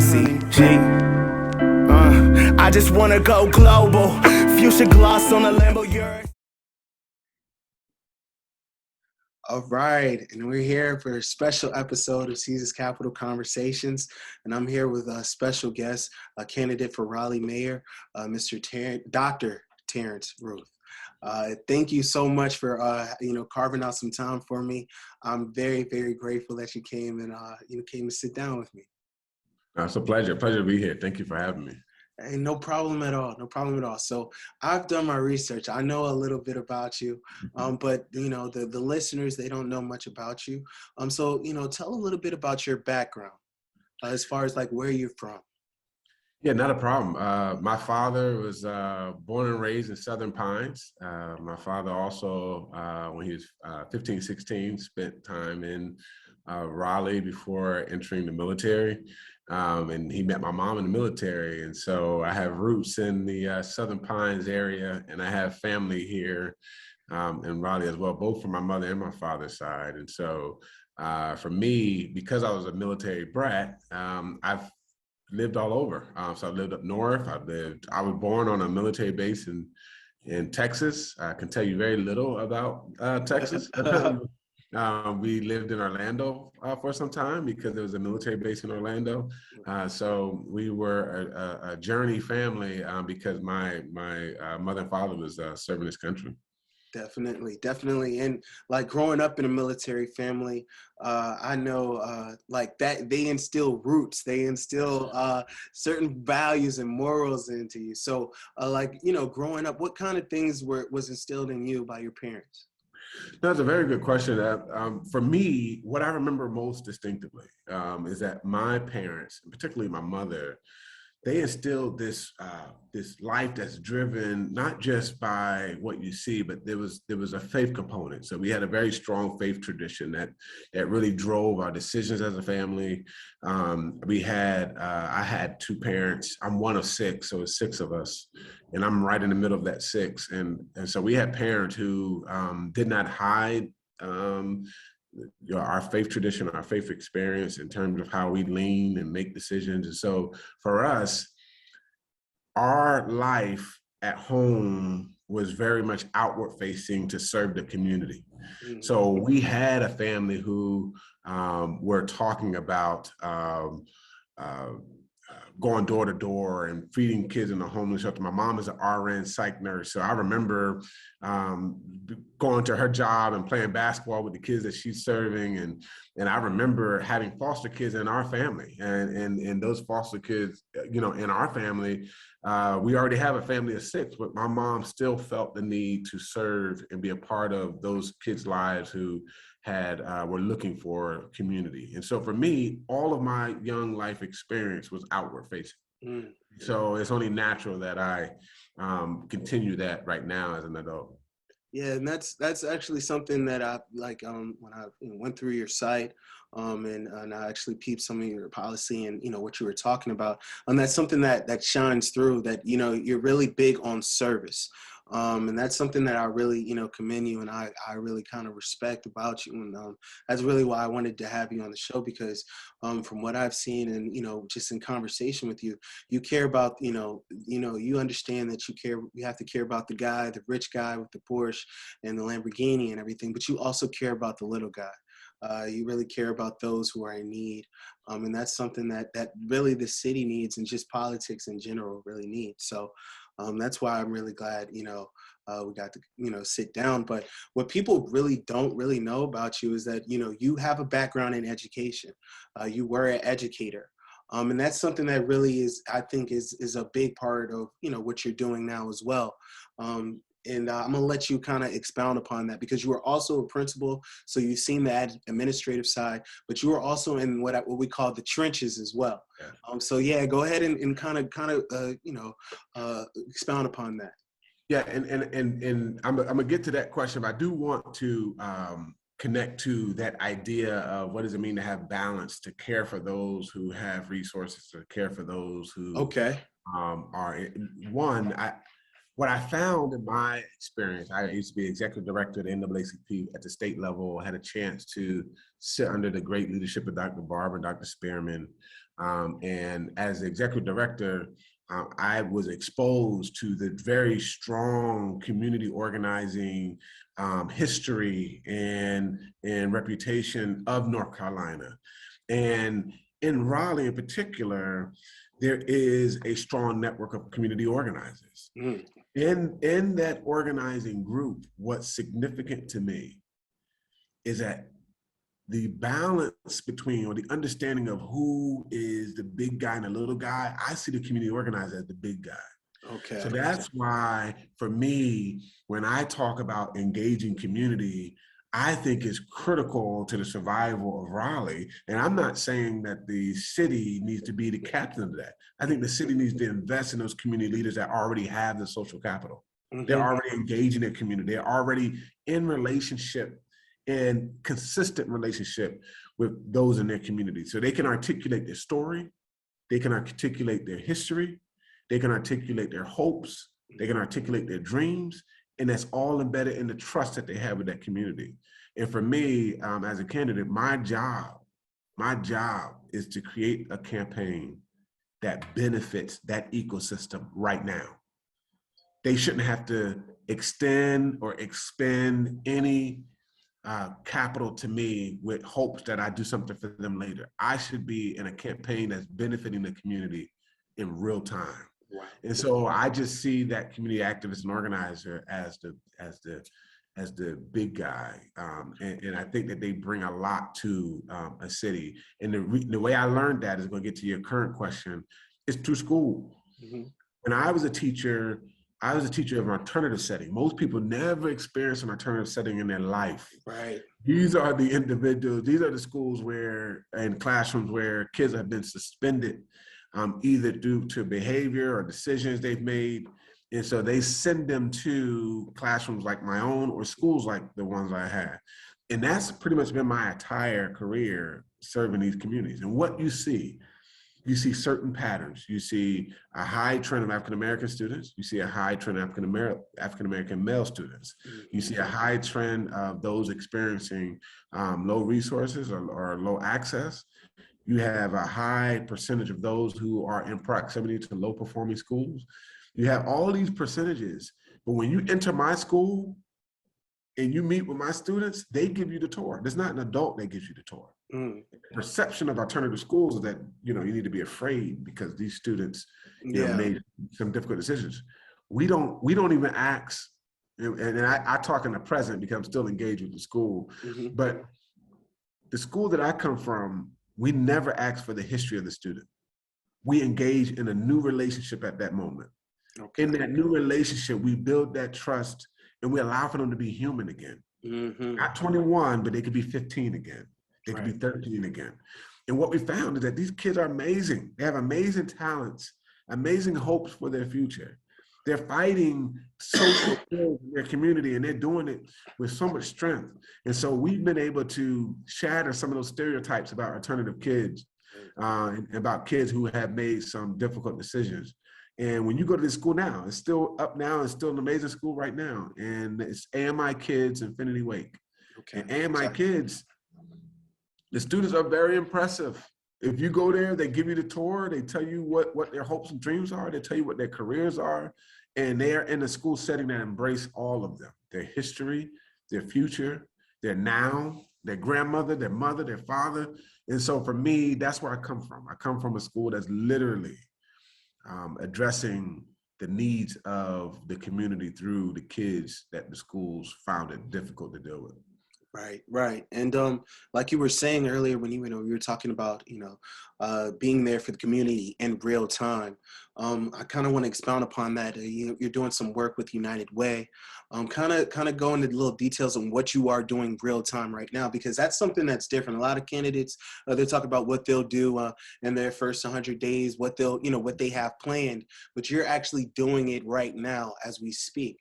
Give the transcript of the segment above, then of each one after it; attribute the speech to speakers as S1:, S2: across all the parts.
S1: G. I just wanna go global. Fuchsia gloss on the Lambo yours.
S2: All right, and we're here for a special episode of Ceez's Capital Conversations, and I'm here with a special guest, a candidate for Raleigh Mayor, Mr. Dr. Terrance Ruth. Thank you so much for carving out some time for me. I'm very, very grateful that you came and came to sit down with me.
S3: It's a pleasure to be here. Thank you for having me.
S2: Hey, no problem at all. No problem at all. So I've done my research. I know a little bit about you, but the listeners, they don't know much about you. So tell a little bit about your background, as far as like where you're from.
S3: Yeah, not a problem. My father was born and raised in Southern Pines. My father also, when he was 15, 16, spent time in Raleigh before entering the military. And he met my mom in the military. And so I have roots in the Southern Pines area, and I have family here in Raleigh as well, both from my mother and my father's side. And so for me, because I was a military brat, I've lived all over. So I lived up north. I was born on a military base in Texas. I can tell you very little about Texas. We lived in Orlando for some time because there was a military base in Orlando. So we were a journey family because my mother and father was serving this country.
S2: Definitely. And like growing up in a military family, I know like that they instill roots, they instill certain values and morals into you. So growing up, what kind of things was instilled in you by your parents?
S3: That's a very good question. For me, what I remember most distinctively is that my parents, and particularly my mother, they instilled this life that's driven not just by what you see, but there was a faith component. So we had a very strong faith tradition that really drove our decisions as a family. I had two parents. I'm one of six, so it's six of us, and I'm right in the middle of that six. And so we had parents who did not hide our faith tradition, our faith experience in terms of how we lean and make decisions. And so for us, our life at home was very much outward facing to serve the community. So we had a family who were talking about going door to door and feeding kids in the homeless shelter. My mom is an RN psych nurse. So I remember going to her job and playing basketball with the kids that she's serving. And I remember having foster kids in our family and those foster kids, in our family, we already have a family of six, but my mom still felt the need to serve and be a part of those kids' lives who were looking for community. And so for me, all of my young life experience was outward facing. So it's only natural that I continue that right now as an adult.
S2: Yeah, and that's actually something that I like when I went through your site and I actually peeped some of your policy and what you were talking about. And that's something that shines through, that you're really big on service. And that's something that I really, commend you, and I really kind of respect about you. And that's really why I wanted to have you on the show, because from what I've seen and, just in conversation with you, you care about, you understand that you have to care about the rich guy with the Porsche and the Lamborghini and everything, but you also care about the little guy. You really care about those who are in need. And that's something that really the city needs, and just politics in general really needs. So that's why I'm really glad, we got to, sit down. But what people really don't really know about you is that, you have a background in education. You were an educator. And that's something that really I think is a big part of, what you're doing now as well. And I'm going to let you kind of expound upon that, because you are also a principal. So you've seen the administrative side, but you are also in what we call the trenches as well. Yeah. So yeah, go ahead and kind of expound upon that.
S3: Yeah, and I'm gonna get to that question, but I do want to connect to that idea of what does it mean to have balance, to care for those who have resources, to care for those who are one. what I found in my experience, I used to be executive director of the NAACP at the state level. I had a chance to sit under the great leadership of Dr. Barber and Dr. Spearman. And as the executive director, I was exposed to the very strong community organizing history and reputation of North Carolina. And in Raleigh in particular, there is a strong network of community organizers.
S2: Mm.
S3: In that organizing group, what's significant to me is that the balance between, or the understanding of who is the big guy and the little guy, I see the community organizer as the big guy.
S2: Okay.
S3: So that's why, for me, when I talk about engaging community, I think it's critical to the survival of Raleigh. And I'm not saying that the city needs to be the captain of that. I think the city needs to invest in those community leaders that already have the social capital.
S2: Mm-hmm.
S3: They're already engaged in their community. They're already in relationship and consistent relationship with those in their community. So they can articulate their story, they can articulate their history, they can articulate their hopes, they can articulate their dreams, and that's all embedded in the trust that they have with that community. And for me, as a candidate, my job is to create a campaign that benefits that ecosystem right now. They shouldn't have to extend or expend any capital to me with hopes that I do something for them later. I should be in a campaign that's benefiting the community in real time.
S2: Wow.
S3: And so I just see that community activist and organizer as the big guy. And I think that they bring a lot to a city. And the way I learned that is going to get to your current question, is through school.
S2: Mm-hmm.
S3: When I was a teacher of an alternative setting. Most people never experience an alternative setting in their life.
S2: Right.
S3: These are the individuals, these are the schools where, and classrooms where kids have been suspended, either due to behavior or decisions they've made. And so they send them to classrooms like my own or schools like the ones I had. And that's pretty much been my entire career serving these communities. And what you see certain patterns. You see a high trend of African-American students. You see a high trend of African-American male students. You see a high trend of those experiencing low resources or low access. You have a high percentage of those who are in proximity to low performing schools. You have all these percentages, but when you enter my school and you meet with my students, they give you the tour. There's not an adult that gives you the tour.
S2: Mm.
S3: The perception of alternative schools is that, you need to be afraid because these students made some difficult decisions. We don't even ask, and I talk in the present because I'm still engaged with the school,
S2: Mm-hmm.
S3: but the school that I come from, we never ask for the history of the student. We engage in a new relationship at that moment.
S2: Okay.
S3: In that new relationship, we build that trust and we allow for them to be human again.
S2: Mm-hmm.
S3: Not 21, but they could be 15 again. They could be 13 again. And what we found is that these kids are amazing. They have amazing talents, amazing hopes for their future. They're fighting social ills in their community, and they're doing it with so much strength. And so we've been able to shatter some of those stereotypes about alternative kids, and about kids who have made some difficult decisions. And when you go to this school now, it's still up now, it's still an amazing school right now. And it's AMI Kids Infinity Wake. Okay. And AMI Kids, the students are very impressive. If you go there, they give you the tour, they tell you what their hopes and dreams are, they tell you what their careers are, and they are in a school setting that embrace all of them, their history, their future, their now, their grandmother, their mother, their father. And so for me, that's where I come from. I come from a school that's literally addressing the needs of the community through the kids that the schools found it difficult to deal with.
S2: Right. And like you were saying earlier when you were talking about, being there for the community in real time, I kind of want to expound upon that. You're doing some work with United Way. Kind of go into little details on what you are doing real time right now, because that's something that's different. A lot of candidates, they talk about what they'll do in their first 100 days, what they have planned, but you're actually doing it right now as we speak.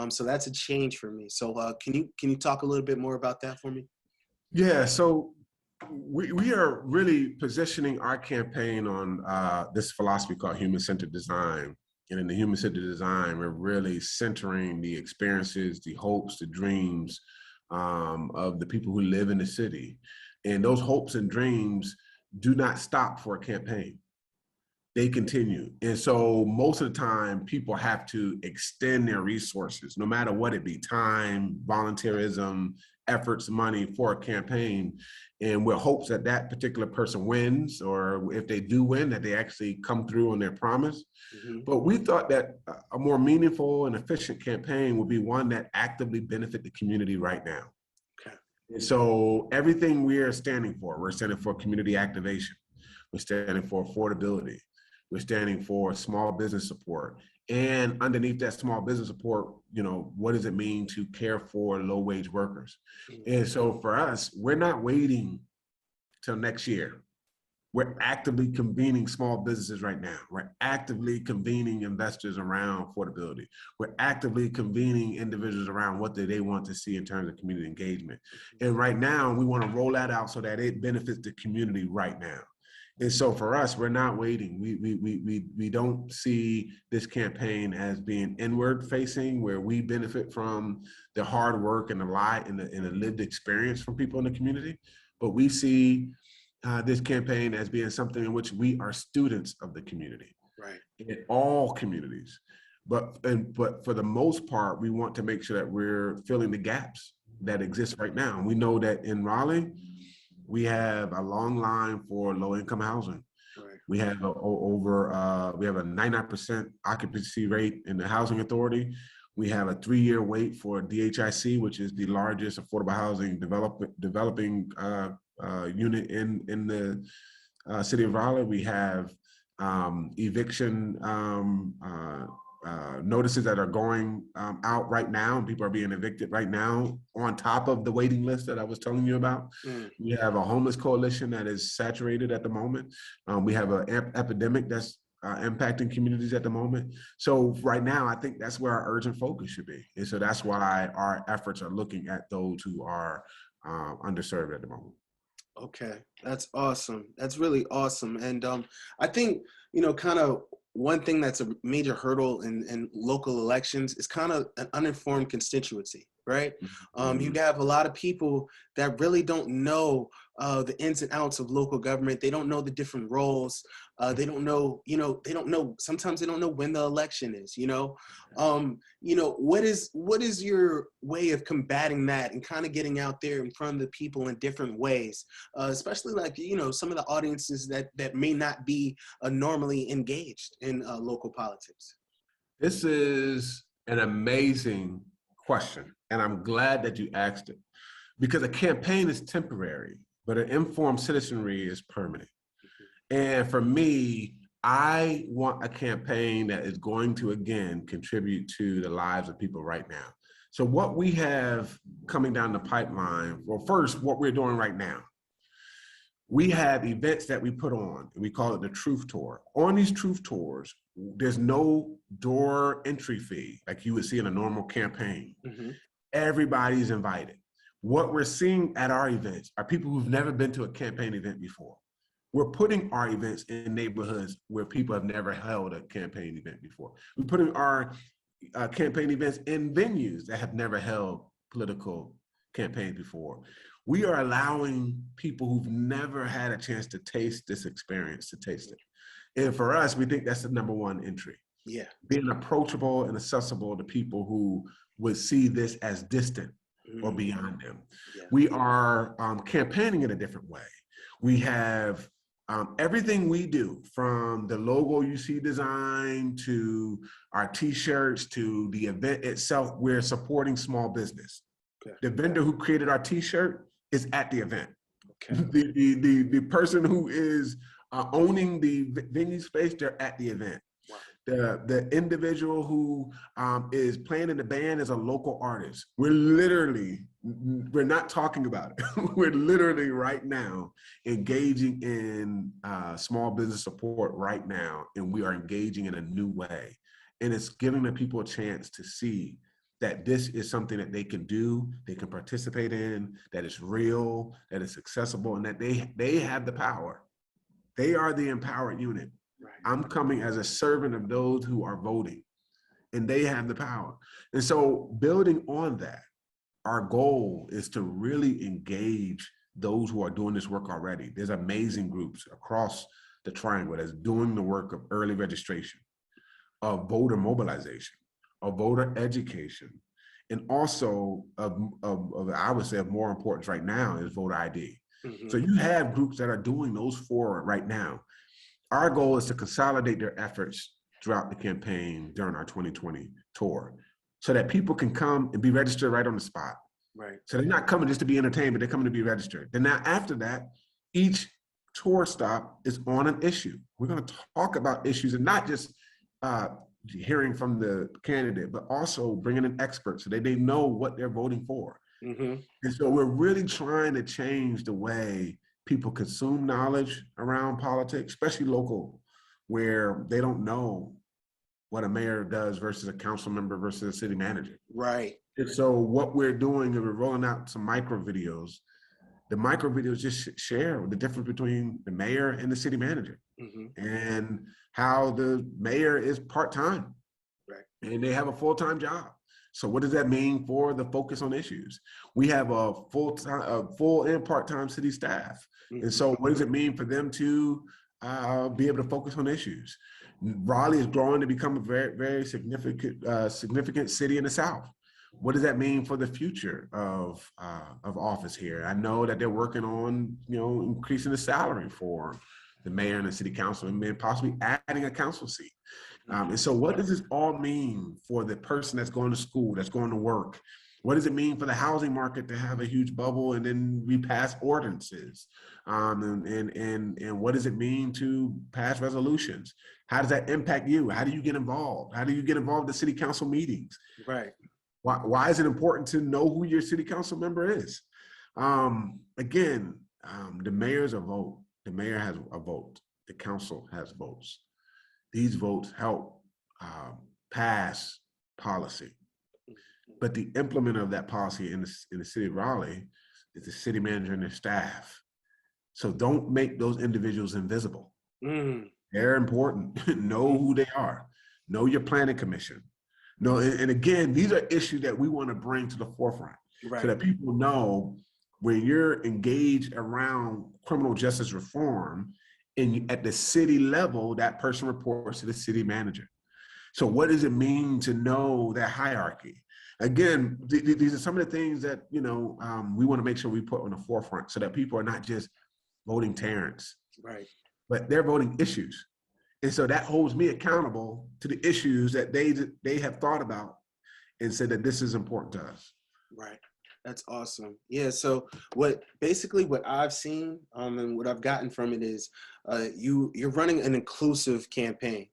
S2: So that's a change for me. So can you talk a little bit more about that for me?
S3: Yeah, so we are really positioning our campaign on this philosophy called human-centered design. And in the human-centered design, we're really centering the experiences, the hopes, the dreams of the people who live in the city. And those hopes and dreams do not stop for a campaign. They continue. And so most of the time, people have to extend their resources, no matter what it be, time, volunteerism, efforts, money for a campaign. And with hopes that that particular person wins, or if they do win, that they actually come through on their promise. But we thought that a more meaningful and efficient campaign would be one that actively benefit the community right now.
S2: Okay.
S3: And so everything we're standing for community activation. We're standing for affordability. We're standing for small business support. And underneath that small business support, you know, what does it mean to care for low-wage workers? And so for us, we're not waiting till next year. We're actively convening small businesses right now. We're actively convening investors around affordability. We're actively convening individuals around what do they want to see in terms of community engagement. And right now, we want to roll that out so that it benefits the community right now. And so for us, we're not waiting. We don't see this campaign as being inward facing, where we benefit from the hard work and the lived experience from people in the community. But we see this campaign as being something in which we are students of the community,
S2: right?
S3: In all communities. But for the most part, we want to make sure that we're filling the gaps that exist right now. And we know that in Raleigh, we have a long line for low-income housing.
S2: Right.
S3: We have a 99% occupancy rate in the housing authority. We have a 3-year wait for DHIC, which is the largest affordable housing developing unit in the city of Raleigh. We have eviction notices that are going out right now, and people are being evicted right now on top of the waiting list that I was telling you about. We have a homeless coalition that is saturated at the moment. We have an epidemic that's impacting communities at the moment. So right now, I think that's where our urgent focus should be. And so that's why our efforts are looking at those who are underserved at the moment.
S2: Okay, that's awesome. That's really awesome. And I think, you know, kind of one thing that's a major hurdle in local elections is kind of an uninformed constituency, right? You have a lot of people that really don't know the ins and outs of local government. They don't know the different roles. They don't know, sometimes they don't know when the election is, what is your way of combating that and kind of getting out there in front of the people in different ways, especially like, some of the audiences that may not be normally engaged in local politics?
S3: This is an amazing question, and I'm glad that you asked it, because a campaign is temporary, but an informed citizenry is permanent. And for me, I want a campaign that is going to, again, contribute to the lives of people right now. So what we have coming down the pipeline, well, first, what we're doing right now, we have events that we put on, and we call it the Truth Tour. On these Truth Tours, there's no door entry fee like you would see in a normal campaign. Everybody's invited. What we're seeing at our events are people who've never been to a campaign event before. We're putting our events in neighborhoods where people have never held a campaign event before. We're putting our campaign events in venues that have never held political campaigns before. We are allowing people who've never had a chance to taste this experience to taste it. And for us, we think that's the #1 entry.
S2: Yeah.
S3: Being approachable and accessible to people who would see this as distant or beyond them. Yeah. We are campaigning in a different way. We have everything we do, from the logo you see design to our t-shirts to the event itself, we're supporting small business. Okay. The vendor who created our t-shirt is at the event. Okay. The person who is owning the venue space, they're at the event. Wow. The individual who is playing in the band is a local artist. We're not talking about it. We're literally right now engaging in small business support right now, and we are engaging in a new way. And it's giving the people a chance to see that this is something that they can do, they can participate in, that is real, that is accessible, and that they have the power. They are the empowered unit. I'm coming as a servant of those who are voting, and they have the power. And so building on that, our goal is to really engage those who are doing this work already. There's amazing groups across the triangle that's doing the work of early registration, of voter mobilization, of voter education, and also I would say of more importance right now is voter ID. So you have groups that are doing those four right now. Our goal is to consolidate their efforts throughout the campaign during our 2020 tour so that people can come and be registered right on the spot.
S2: Right.
S3: So they're not coming just to be entertained, but they're coming to be registered. Then now after that, each tour stop is on an issue. We're going to talk about issues and not just hearing from the candidate, but also bringing in experts so that they know what they're voting for. And so we're really trying to change the way people consume knowledge around politics, especially local, where they don't know what a mayor does versus a council member versus a city manager.
S2: Right.
S3: And so what we're doing is we're rolling out some micro videos. The micro videos just share the difference between the mayor and the city manager, and how the mayor is part-time, and they have a full-time job. So what does that mean for the focus on issues? We have a full and part-time city staff. And so what does it mean for them to be able to focus on issues? Raleigh is growing to become a very, very significant city in the South. What does that mean for the future of office here? I know that they're working on, increasing the salary for the mayor and the city council, and then possibly adding a council seat. And so what does this all mean for the person that's going to school, that's going to work? What does it mean for the housing market to have a huge bubble and then we pass ordinances? And what does it mean to pass resolutions? How does that impact you? How do you get involved? How do you get involved in city council meetings?
S2: Right.
S3: Why is it important to know who your city council member is? Again, the mayor's a vote. The mayor has a vote. The council has votes. These votes help pass policy. But the implementer of that policy in the city of Raleigh is the city manager and their staff. So don't make those individuals invisible. They're important. Know who they are. Know your planning commission. No, and again, these are issues that we want to bring to the forefront, so that people know when you're engaged around criminal justice reform and at the city level, that person reports to the city manager. So what does it mean to know that hierarchy? Again, these are some of the things that, we want to make sure we put on the forefront so that people are not just voting Terrence, but they're voting issues. And so that holds me accountable to the issues that they have thought about and said that this is important to us.
S2: Right. That's awesome. Yeah. So basically what I've seen and what I've gotten from it is you're running an inclusive campaign.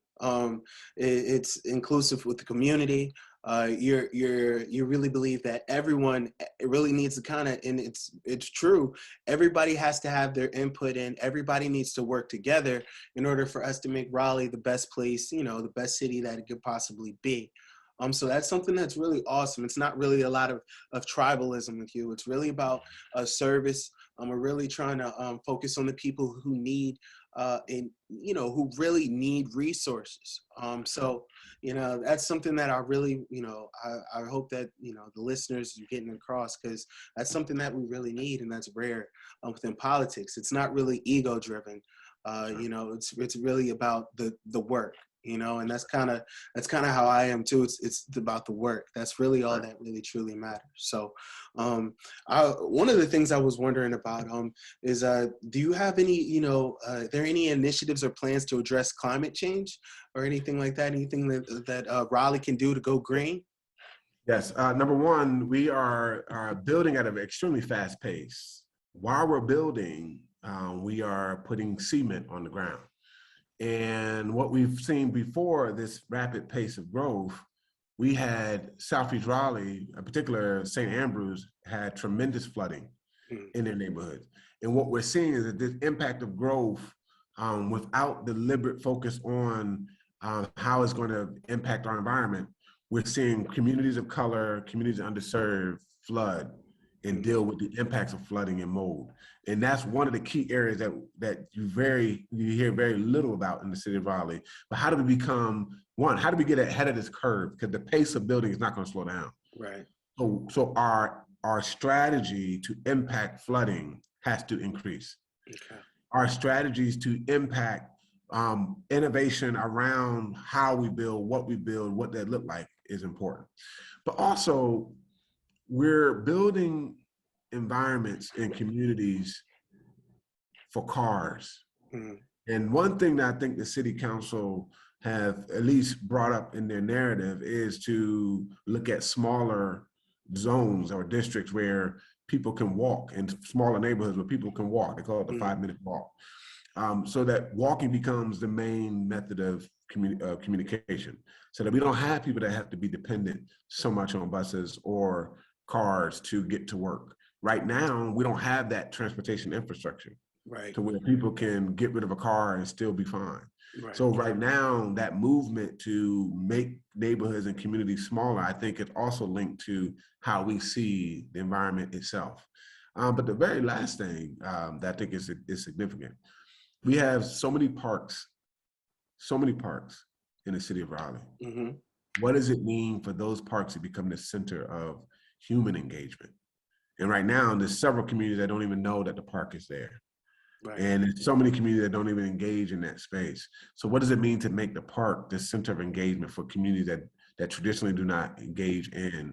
S2: It's inclusive with the community. You really believe that everyone really needs to and it's true. Everybody has to have their input in. Everybody needs to work together in order for us to make Raleigh the best place, the best city that it could possibly be. So that's something that's really awesome. It's not really a lot of tribalism with you. It's really about service. We're really trying to focus on the people who need who really need resources. So, that's something that I really, I hope that, the listeners are getting across, because that's something that we really need, and that's rare within politics. It's not really ego driven. It's really about the work. And that's kind of how I am too. It's about the work. That's really all that really truly matters. So one of the things I was wondering about is do you have any, are there any initiatives or plans to address climate change or anything like that? Anything that Raleigh can do to go green?
S3: Yes. Number one, we are building at an extremely fast pace. While we're building, we are putting cement on the ground. And what we've seen before this rapid pace of growth, we had Southeast Raleigh, in particular St. Andrews, had tremendous flooding in their neighborhoods. And what we're seeing is that this impact of growth without deliberate focus on how it's going to impact our environment, we're seeing communities of color, communities underserved flood and deal with the impacts of flooding and mold. And that's one of the key areas that you hear very little about in the city of Raleigh. But how do we become one? How do we get ahead of this curve? Because the pace of building is not going to slow down.
S2: Right.
S3: So our strategy to impact flooding has to increase.
S2: Okay.
S3: Our strategies to impact innovation around how we build, what that look like is important. But also, we're building environments and communities for cars.
S2: Mm.
S3: And one thing that I think the city council have at least brought up in their narrative is to look at smaller zones or districts where people can walk, in smaller neighborhoods where people can walk. They call it the 5-minute walk. So that walking becomes the main method of communication, so that we don't have people that have to be dependent so much on buses or cars to get to work. Right now, we don't have that transportation infrastructure,
S2: right,
S3: to where people can get rid of a car and still be fine.
S2: right.
S3: So right now, that movement to make neighborhoods and communities smaller, I think it's also linked to how we see the environment itself. But the very last thing that I think is significant, we have so many parks in the city of Raleigh.
S2: Mm-hmm.
S3: What does it mean for those parks to become the center of human engagement? And right now, there's several communities that don't even know that the park is there.
S2: Right.
S3: And there's so many communities that don't even engage in that space. So what does it mean to make the park the center of engagement for communities that traditionally do not engage in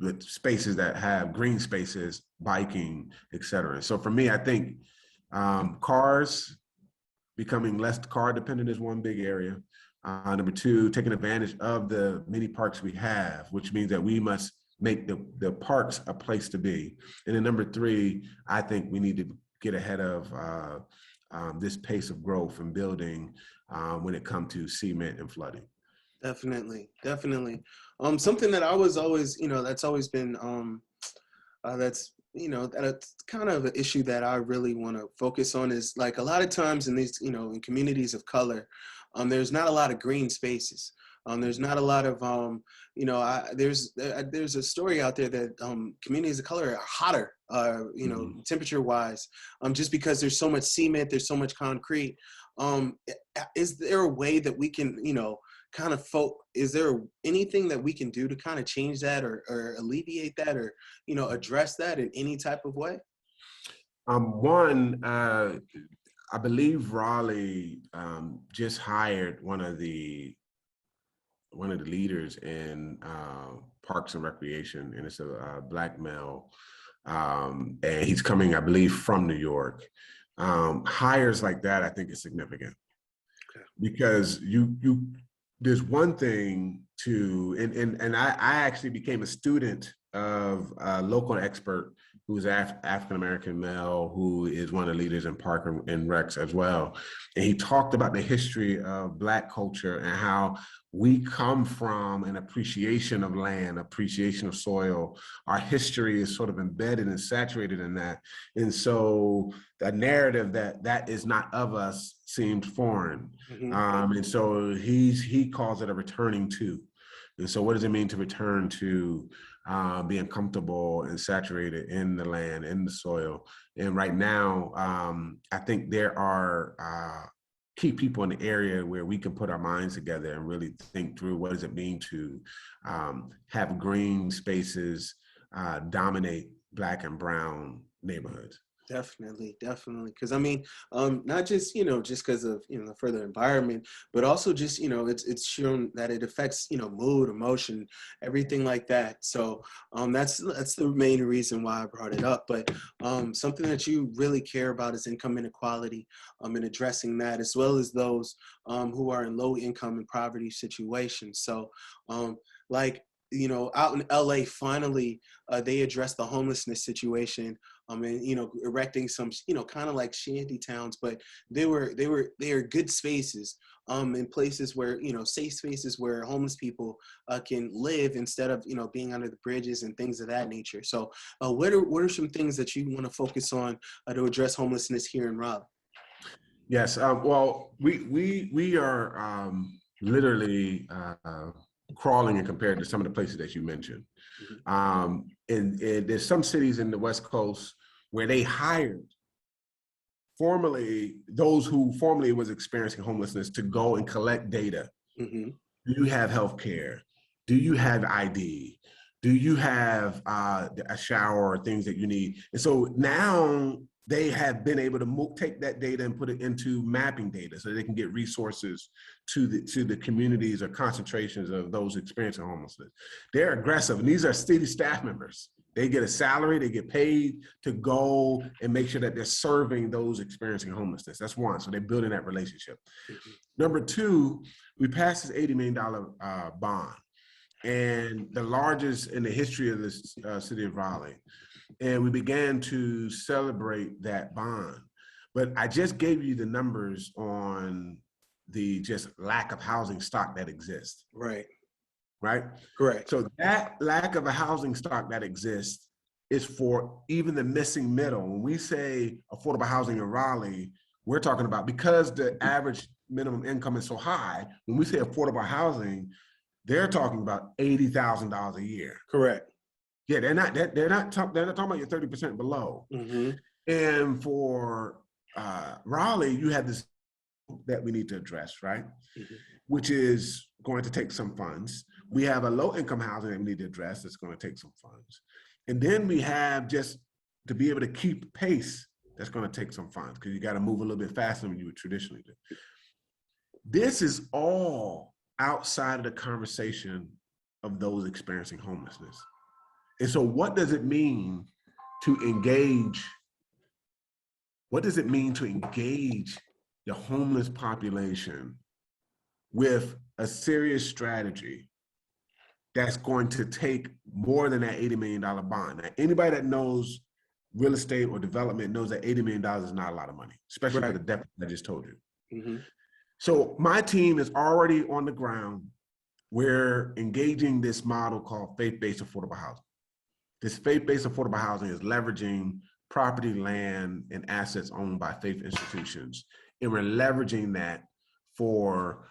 S3: with spaces that have green spaces, biking, et cetera? So for me, I think cars becoming less car dependent is one big area. Number two, taking advantage of the many parks we have, which means that we must make the parks a place to be. And then number three, I think we need to get ahead of this pace of growth and building when it comes to cement and flooding.
S2: Definitely. Something that I was always, that's always been, that's kind of an issue that I really want to focus on is, like, a lot of times in these, in communities of color, there's not a lot of green spaces. There's not a lot of, there's a story out there that communities of color are hotter, temperature wise, just because there's so much cement, there's so much concrete. Is there a way that we can, is there anything that we can do to kind of change that or alleviate that or, address that in any type of way?
S3: I believe Raleigh just hired one of the leaders in Parks and Recreation, and it's a Black male, and he's coming, I believe, from New York. Hires like that, I think, is significant. Okay. Because there's one thing to, and I actually became a student of a local expert who's African-American male, who is one of the leaders in Park and Recs as well. And he talked about the history of Black culture and how we come from an appreciation of land, appreciation of soil. Our history is sort of embedded and saturated in that. And so the narrative that is not of us seemed foreign. Mm-hmm. And so he calls it a returning to. And so what does it mean to return to being comfortable and saturated in the land, in the soil? And right now, I think there are key people in the area where we can put our minds together and really think through what does it mean to have green spaces dominate Black and brown neighborhoods.
S2: Definitely. Because I mean, not just, just because of, the further environment, but also just, it's shown that it affects, mood, emotion, everything like that. So that's the main reason why I brought it up. But something that you really care about is income inequality and addressing that, as well as those who are in low income and poverty situations. So out in LA, finally, they addressed the homelessness situation, and, erecting some, kind of like shanty towns, but they are good spaces, in places where, safe spaces where homeless people can live instead of, being under the bridges and things of that nature. So what are some things that you want to focus on to address homelessness here in Raleigh?
S3: Yes, well, we are literally crawling in compared to some of the places that you mentioned. and there's some cities in the West Coast where they hired those who formerly was experiencing homelessness to go and collect data.
S2: Mm-hmm.
S3: Do you have health care? Do you have ID? Do you have a shower or things that you need? And so now they have been able to take that data and put it into mapping data so they can get resources to the communities or concentrations of those experiencing homelessness. They're aggressive, and these are city staff members. They get a salary, they get paid to go and make sure that they're serving those experiencing homelessness. That's one, so they're building that relationship. Mm-hmm. Number two, we passed this $80 million bond, and the largest in the history of this city of Raleigh. And we began to celebrate that bond. But I just gave you the numbers on the just lack of housing stock that exists.
S2: Right.
S3: Right?
S2: Correct.
S3: So that lack of a housing stock that exists is for even the missing middle. When we say affordable housing in Raleigh, we're talking about, because the average minimum income is so high, when we say affordable housing, they're talking about $80,000 a year.
S2: Correct.
S3: Yeah, they're not talking about your 30% below.
S2: Mm-hmm.
S3: And for Raleigh, you have this that we need to address, right? Mm-hmm. Which is going to take some funds. We have a low income housing that we need to address that's going to take some funds. And then we have, just to be able to keep pace, that's going to take some funds, because you got to move a little bit faster than you would traditionally do. This is all outside of the conversation of those experiencing homelessness. And so what does it mean to engage? What does it mean to engage the homeless population with a serious strategy that's going to take more than that $80 million bond? Now, anybody that knows real estate or development knows that $80 million is not a lot of money, especially for the depth I just told you. Mm-hmm. So my team is already on the ground. We're engaging this model called faith-based affordable housing. This faith-based affordable housing is leveraging property, land, and assets owned by faith institutions. And we're leveraging that for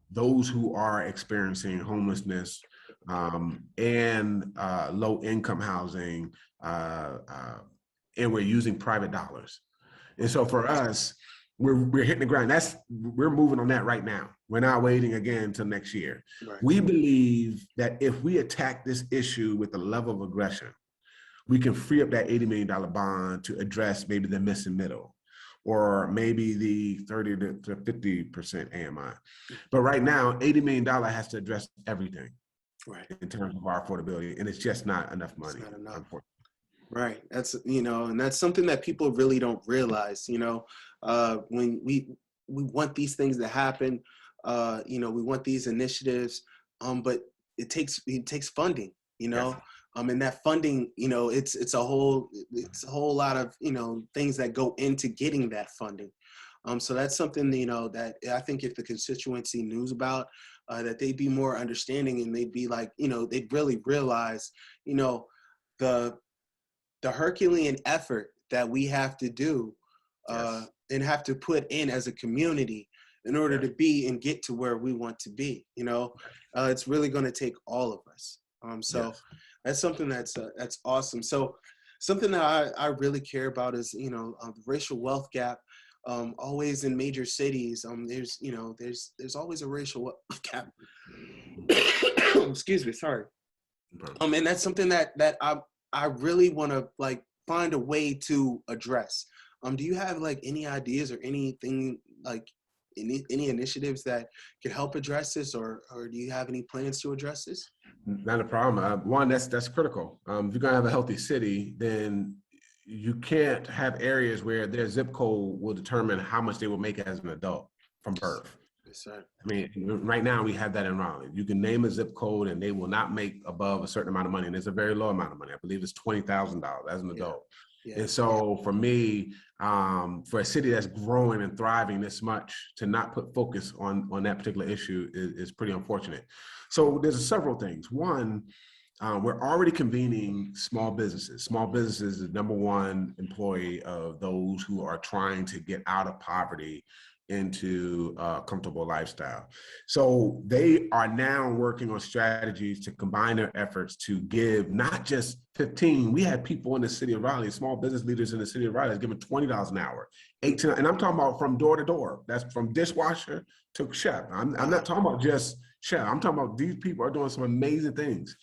S3: those who are experiencing homelessness and low-income housing, and we're using private dollars. And so for us, we're hitting the ground. We're moving on that right now. We're not waiting again until next year. Right. We believe that if we attack this issue with a level of aggression, we can free up that $80 million bond to address maybe the missing middle, or maybe the 30 to 50% AMI. But right now, $80 million has to address everything, right, in terms of our affordability, and it's just not enough money. It's not enough. Unfortunately.
S2: Right. That's, and that's something that people really don't realize, when we want these things to happen, we want these initiatives, but it takes funding, Yes. And that funding, it's a whole lot of, things that go into getting that funding. So that's something, that I think if the constituency knew about, that they'd be more understanding, and they'd be like, they'd really realize, the Herculean effort that we have to do yes. and have to put in as a community in order to be and get to where we want to be. It's really going to take all of us. So yes. That's something that's awesome. So something that I really care about is, the racial wealth gap. Always in major cities, there's always a racial wealth gap. Excuse me, sorry. And that's something that I really want to find a way to address. Do you have any ideas or anything any initiatives that could help address this, or do you have any plans to address this?
S3: Not a problem. One, that's critical. If you're gonna have a healthy city, then you can't have areas where their zip code will determine how much they will make as an adult from birth.
S2: Yes, sir. I
S3: mean, right now we have that in Raleigh. You can name a zip code and they will not make above a certain amount of money. And it's a very low amount of money. I believe it's $20,000 as an adult. Yeah. And so for me, for a city that's growing and thriving this much, to not put focus on that particular issue is pretty unfortunate. So there's several things. One, we're already convening small businesses. Small businesses is the number one employee of those who are trying to get out of poverty into a comfortable lifestyle. So they are now working on strategies to combine their efforts to give not just 15. We had people in the city of Raleigh, small business leaders in the city of Raleigh, giving $20 an hour, 18, and I'm talking about from door to door. That's from dishwasher to chef. I'm not talking about just chef. I'm talking about these people are doing some amazing things.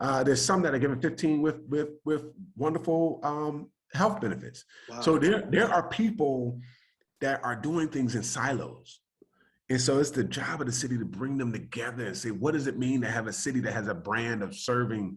S3: There's some that are given 15 with wonderful health benefits. Wow. So there are people that are doing things in silos. And so it's the job of the city to bring them together and say, what does it mean to have a city that has a brand of serving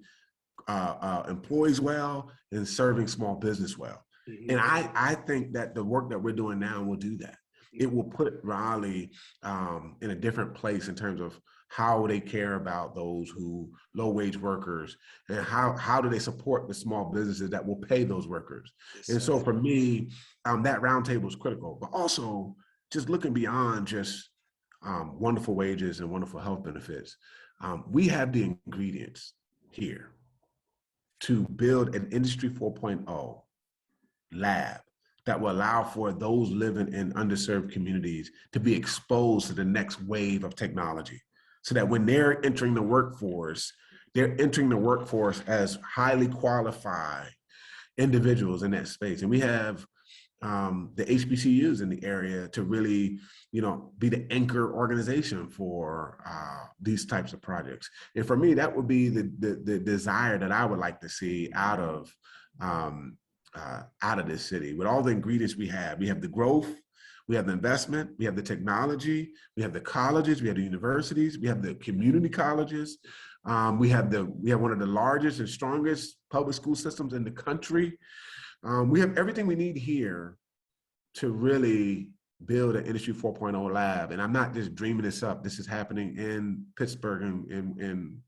S3: employees well and serving small business well? Mm-hmm. And I think that the work that we're doing now will do that. It will put Raleigh in a different place in terms of how they care about those who low wage workers and how do they support the small businesses that will pay those workers. Yes, and so for me, that roundtable is critical, but also just looking beyond just wonderful wages and wonderful health benefits. We have the ingredients here to build an Industry 4.0 lab that will allow for those living in underserved communities to be exposed to the next wave of technology, so that when they're entering the workforce, they're entering the workforce as highly qualified individuals in that space. And we have the HBCUs in the area to really, be the anchor organization for these types of projects. And for me, that would be the desire that I would like to see out of this city. With all the ingredients we have the growth, we have the investment, we have the technology, we have the colleges, we have the universities, we have the community colleges, we have one of the largest and strongest public school systems in the country. We have everything we need here to really build an Industry 4.0 lab. And I'm not just dreaming this up. This is happening in Pittsburgh and in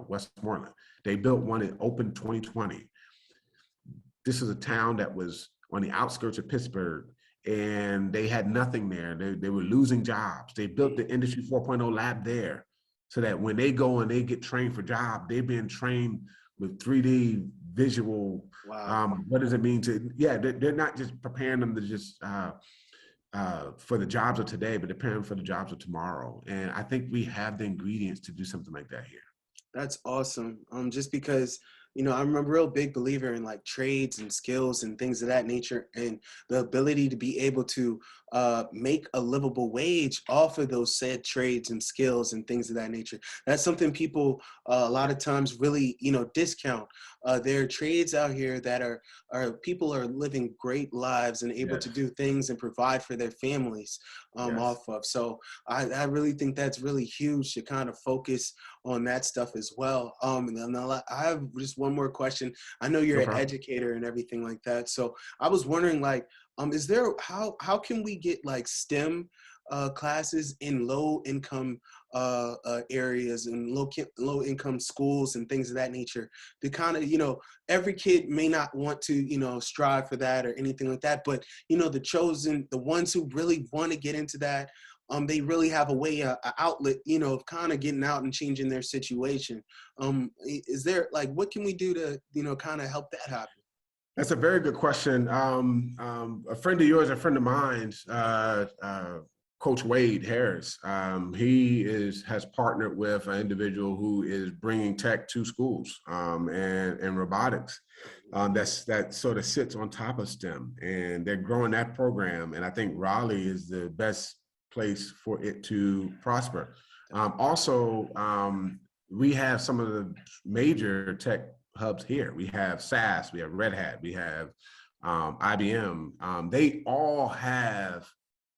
S3: Westmoreland. They built one, it opened 2020. This is a town that was on the outskirts of Pittsburgh, and they had nothing there. They were losing jobs. They built the Industry 4.0 lab there so that when they go and they get trained for job, they've been trained with 3D visual. Wow. What does it mean to, they're not just preparing them to just for the jobs of today, but they're preparing for the jobs of tomorrow. And I think we have the ingredients to do something like that here.
S2: That's awesome. Just because, I'm a real big believer in like trades and skills and things of that nature, and the ability to be able to make a livable wage off of those said trades and skills and things of that nature. That's something people a lot of times really, discount. There are trades out here that are people are living great lives and able to do things and provide for their families off of. So I really think that's really huge to kind of focus on that stuff as well. And then I have just one more question. I know you're an educator and everything like that. So I was wondering, like, is there, how can we get like STEM classes in low income areas and low income schools and things of that nature to kind of, every kid may not want to, strive for that or anything like that, but, the ones who really want to get into that, they really have a way, an outlet, of kind of getting out and changing their situation. Is there, like, what can we do to, kind of help that happen?
S3: That's a very good question. A friend of yours, a friend of mine's, Coach Wade Harris, he has partnered with an individual who is bringing tech to schools and robotics. That sort of sits on top of STEM, and they're growing that program. And I think Raleigh is the best place for it to prosper. Also, we have some of the major tech hubs here. We have SAS, we have Red Hat, we have IBM. They all have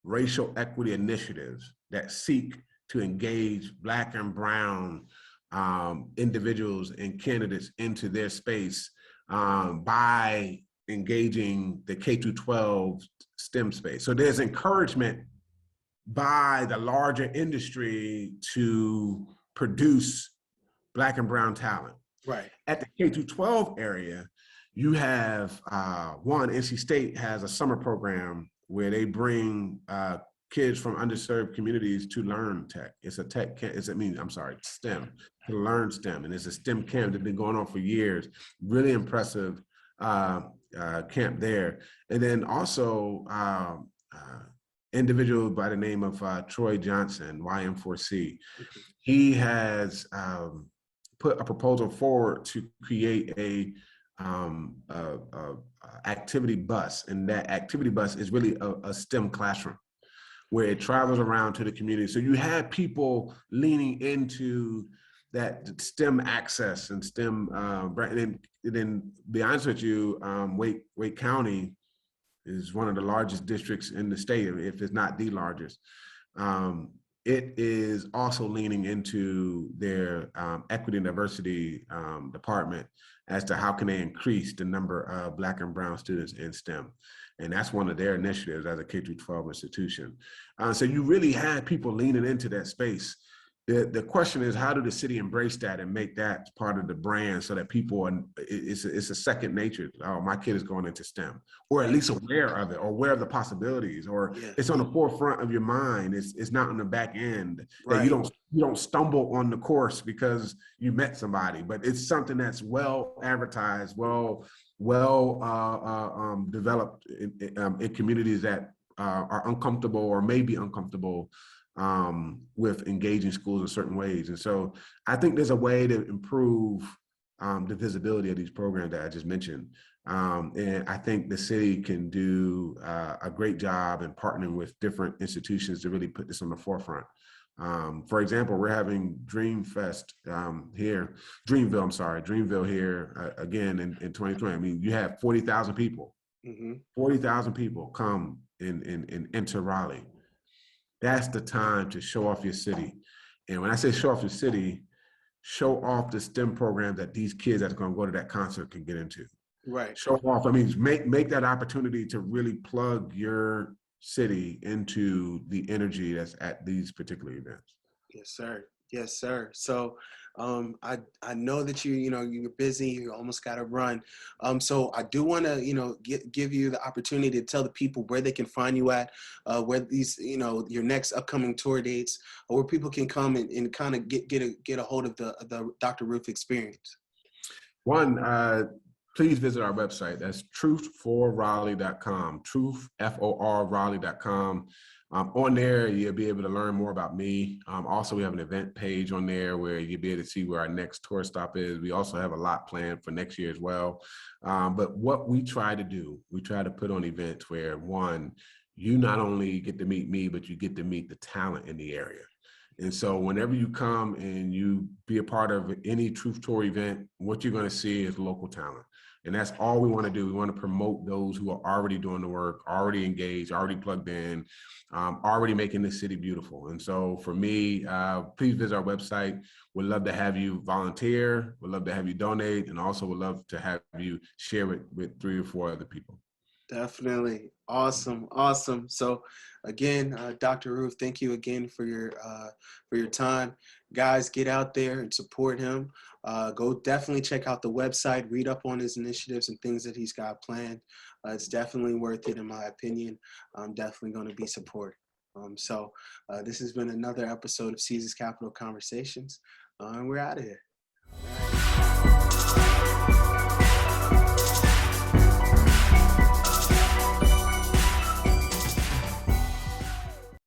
S3: racial equity initiatives that seek to engage Black and Brown individuals and candidates into their space by engaging the K-12 STEM space. So there's encouragement by the larger industry to produce Black and Brown talent.
S2: Right.
S3: At the K-12 area, you have NC State has a summer program where they bring kids from underserved communities to learn tech. It's a tech camp, STEM, to learn STEM. And it's a STEM camp that's been going on for years. Really impressive camp there. And then also individual by the name of Troy Johnson, YM4C. He has put a proposal forward to create a activity bus, and that activity bus is really a STEM classroom where it travels around to the community. So you have people leaning into that STEM access and STEM, and then be honest with you, Wake County is one of the largest districts in the state, if it's not the largest. It is also leaning into their equity and diversity department as to how can they increase the number of Black and brown students in STEM. And that's one of their initiatives as a K-12 institution. So you really had people leaning into that space. The question is, how do the city embrace that and make that part of the brand so that people, it's a second nature. Oh, my kid is going into STEM, or at least aware of it, or aware of the possibilities, or it's on the forefront of your mind. It's not on the back end. Right. That you don't stumble on the course because you met somebody, but it's something that's well advertised, well developed in communities that are uncomfortable or may be uncomfortable with engaging schools in certain ways. And so I think there's a way to improve the visibility of these programs that I just mentioned. And I think the city can do a great job in partnering with different institutions to really put this on the forefront. For example, we're having Dreamville here again in 2020. I mean, you have 40,000 people, 40,000 people come and enter Raleigh. That's the time to show off your city. And when I say show off your city, show off the STEM program that these kids that's going to go to that concert can get into. Right. Show off, I mean, make that opportunity to really plug your city into the energy that's at these particular events.
S2: Yes, sir. Yes, sir. So I know that you're busy, you almost got to run. So I do want to, give you the opportunity to tell the people where they can find you at, where these, your next upcoming tour dates, or where people can come and kind of get a hold of the Dr. Ruth experience.
S3: One, please visit our website. That's truthforraleigh.com, truthforraleigh.com. On there, you'll be able to learn more about me. Also, we have an event page on there where you'll be able to see where our next tour stop is. We also have a lot planned for next year as well. But what we try to do, we try to put on events where, one, you not only get to meet me, but you get to meet the talent in the area. And so whenever you come and you be a part of any Truth Tour event, what you're going to see is local talent. And that's all we want to do. We want to promote those who are already doing the work, already engaged, already plugged in, already making the city beautiful. And so for me, please visit our website. We'd love to have you volunteer. We'd love to have you donate. And also would love to have you share it with 3 or 4 other people.
S2: Definitely. Awesome. Awesome. So again, Dr. Ruth, thank you again for your time. Guys, get out there and support him. Go definitely check out the website, read up on his initiatives and things that he's got planned. It's definitely worth it, in my opinion. I'm definitely going to be supportive. So this has been another episode of Ceez's Capital Conversations, and we're out of here.